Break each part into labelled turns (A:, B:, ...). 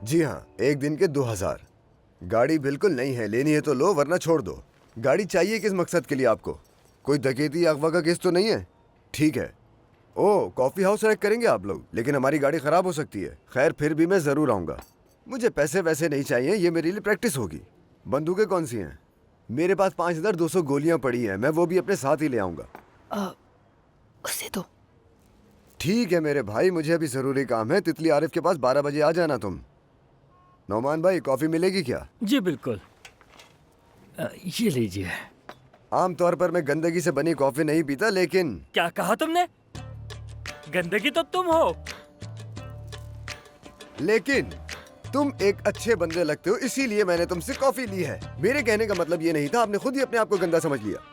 A: जी हाँ, एक दिन के 2000। गाड़ी बिल्कुल नहीं है, लेनी है तो लो वरना छोड़ दो। गाड़ी चाहिए किस मकसद के लिए आपको? कोई डकैती अगवा का केस तो नहीं है? ठीक है। ओह, कॉफ़ी हाउस सेलेक्ट करेंगे आप लोग, लेकिन हमारी गाड़ी ख़राब हो सकती है। खैर फिर भी मैं ज़रूर आऊँगा। मुझे पैसे वैसे नहीं चाहिए, ये मेरे लिए प्रैक्टिस होगी। बंदूकें कौन सी हैं? मेरे पास 5200 गोलियाँ पड़ी हैं, मैं वो भी अपने साथ ही ले आऊँगा।
B: उसे तो
A: ठीक है मेरे भाई, मुझे अभी ज़रूरी काम है। तितली आरिफ के पास 12 बजे आ जाना तुम। नौमान भाई, कॉफ़ी मिलेगी क्या?
C: जी बिल्कुल। ये लीजिए।
A: आमतौर पर मैं गंदगी से बनी कॉफ़ी नहीं पीता, लेकिन
C: क्या कहा तुमने? गंदगी तो तुम हो।
A: लेकिन तुम एक अच्छे बंदे लगते हो, इसीलिए मैंने तुमसे कॉफ़ी ली है। मेरे कहने का मतलब ये नहीं था, आपने खुद ही अपने आप को गंदा समझ लिया।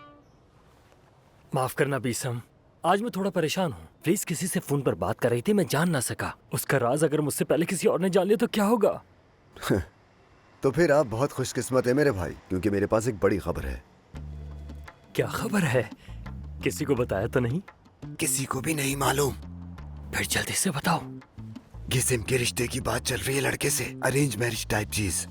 C: माफ करना बीसम, आज मैं थोड़ा परेशान हूँ। प्लीज किसी से फोन पर बात कर रही थी, मैं जान ना सका। उसका राज अगर मुझसे पहले किसी और ने जान लिया तो क्या होगा?
A: तो फिर आप बहुत खुशकिस्मत है मेरे भाई, क्योंकि मेरे पास एक बड़ी खबर है।
C: क्या खबर है? किसी को बताया तो नहीं?
A: किसी को भी नहीं मालूम।
C: फिर जल्दी से बताओ।
A: गिसिम के रिश्ते की बात चल रही है लड़के से, अरेंज मैरिज टाइप चीज।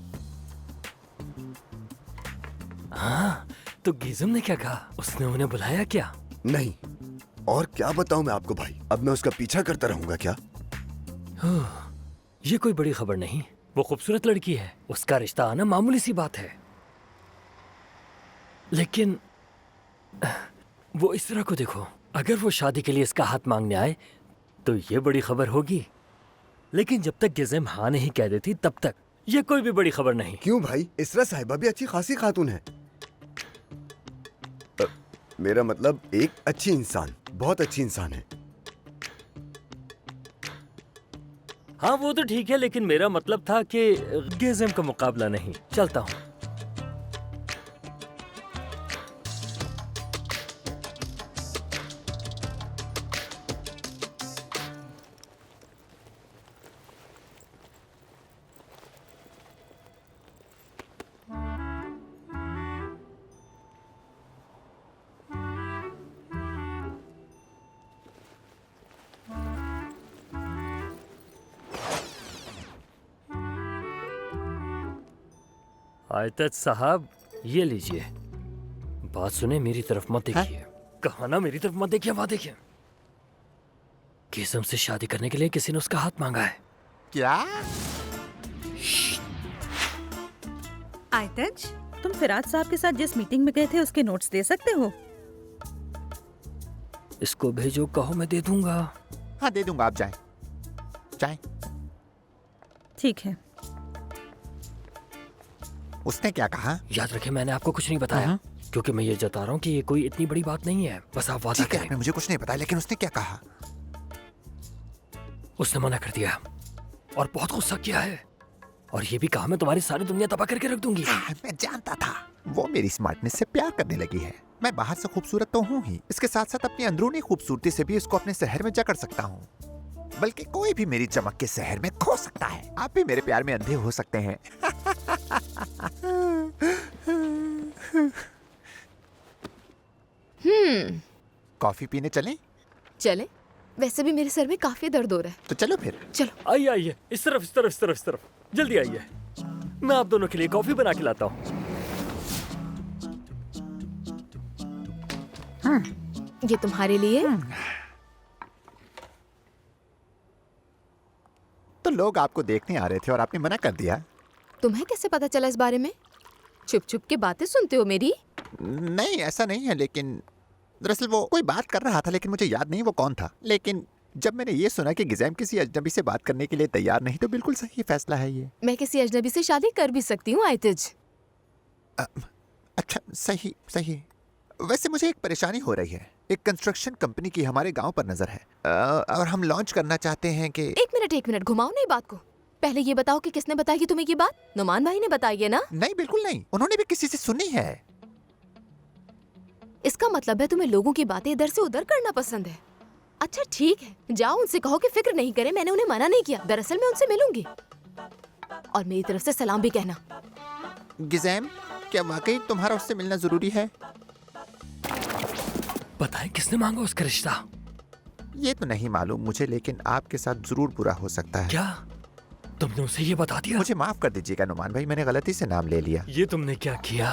C: हाँ, तो गिज़म ने क्या कहा? उसने उन्हें बुलाया क्या?
A: नहीं, और क्या बताऊं मैं आपको भाई, अब मैं उसका पीछा करता रहूंगा क्या?
C: ये कोई बड़ी खबर नहीं। वो खूबसूरत लड़की है, उसका रिश्ता आना मामूली सी बात है। लेकिन वो इस तरह को देखो, अगर वो शादी के लिए इसका हाथ मांगने आए तो ये बड़ी खबर होगी। लेकिन जब तक गिज़म हाँ नहीं कह देती तब तक ये कोई भी बड़ी खबर नहीं।
A: क्यों भाई, इसरा साहिबा भी अच्छी खासी खातून है। मेरा मतलब एक अच्छी इंसान, बहुत अच्छी इंसान है।
C: हाँ वो तो ठीक है, लेकिन मेरा मतलब था कि गिज़म का मुकाबला नहीं। चलता हूँ। आयतत साहब, ये लीजिए। बात सुने, मेरी तरफ मत देखिए। कहा ना मेरी तरफ मत देखिए, वहां देखिए। गिज़म से शादी करने के लिए किसी ने उसका हाथ मांगा है।
D: क्या?
E: आयतज, तुम फिराज साहब के साथ जिस मीटिंग में गए थे उसके नोट्स दे सकते हो?
C: इसको भेजो, कहो मैं दे दूंगा।
D: हाँ दे दूंगा, आप जाएं। जाएं।
E: ठीक है।
D: उसने क्या कहा?
C: याद रखें, मैंने आपको कुछ नहीं बताया, क्योंकि मैं ये जता रहा हूँ कि ये कोई इतनी बड़ी बात नहीं है। बस आप वादा
D: ठीक है,
C: करें।
D: आपने मुझे कुछ नहीं बताया, लेकिन उसने क्या कहा?
C: उसने मना कर दिया और बहुत गुस्सा किया है, और ये भी कहा मैं तुम्हारी सारी दुनिया तबाह करके रख दूंगी।
D: मैं जानता था वो मेरी स्मार्टनेस से प्यार करने लगी है। मैं बाहर से खूबसूरत तो हूँ ही, इसके साथ साथ अपनी अंदरूनी खूबसूरती से भी इसको अपने शहर में जकड़ सकता हूँ। बल्कि कोई भी मेरी चमक के शहर में खो सकता है। आप भी मेरे प्यार में अंधे हो सकते हैं। कॉफी पीने चलें?
B: चले। वैसे भी मेरे सर में काफी दर्द हो रहा है।
D: तो चलो फिर।
B: चलो।
C: आइए आइए, इस तरफ इस तरफ इस तरफ इस तरफ, जल्दी आइए। मैं आप दोनों के लिए कॉफी बना के लाता हूँ।
B: ये तुम्हारे लिए।
D: तो लोग आपको देखने आ रहे थे और आपने मना कर दिया।
B: तुम्हें कैसे पता चला इस बारे में? छुप छुप के बातें सुनते हो मेरी?
D: नहीं ऐसा नहीं है, लेकिन दरअसल वो कोई बात कर रहा था, लेकिन मुझे याद नहीं वो कौन था। लेकिन जब मैंने ये सुना कि गिज़ैम किसी अजनबी से बात करने के लिए तैयार नहीं, तो बिल्कुल सही फैसला है ये।
B: मैं किसी अजनबी से शादी कर भी सकती हूँ आयतज।
D: अच्छा, सही सही। वैसे मुझे एक परेशानी हो रही है। एक कंस्ट्रक्शन कंपनी की हमारे गांव पर नजर है, और हम लॉन्च करना चाहते हैं कि।
B: एक मिनट घुमाओ नहीं बात को। पहले ये बताओ कि किसने बताई तुम्हें ये बात? नुमान भाई ने बताई है ना?
D: नहीं बिल्कुल नहीं, उन्होंने भी किसी से सुनी है।
B: इसका मतलब है तुम्हें लोगों की बातें इधर से उधर करना पसंद है। अच्छा ठीक है, जाओ उनसे कहो कि फिक्र नहीं करे, मैंने उन्हें मना नहीं किया। दरअसल मैं उनसे मिलूंगी, और मेरी तरफ से सलाम भी कहना।
D: गिज़ैम, क्या वाकई तुम्हारा उससे मिलना जरूरी है?
C: बताएं किसने मांगा उसका रिश्ता?
D: ये तो नहीं मालूम मुझे, लेकिन आपके साथ जरूर बुरा हो सकता है।
C: क्या? तुमने उसे ये बता दिया?
D: मुझे माफ कर दीजिएगा नुमान भाई, मैंने गलती से नाम ले लिया।
C: ये तुमने क्या किया?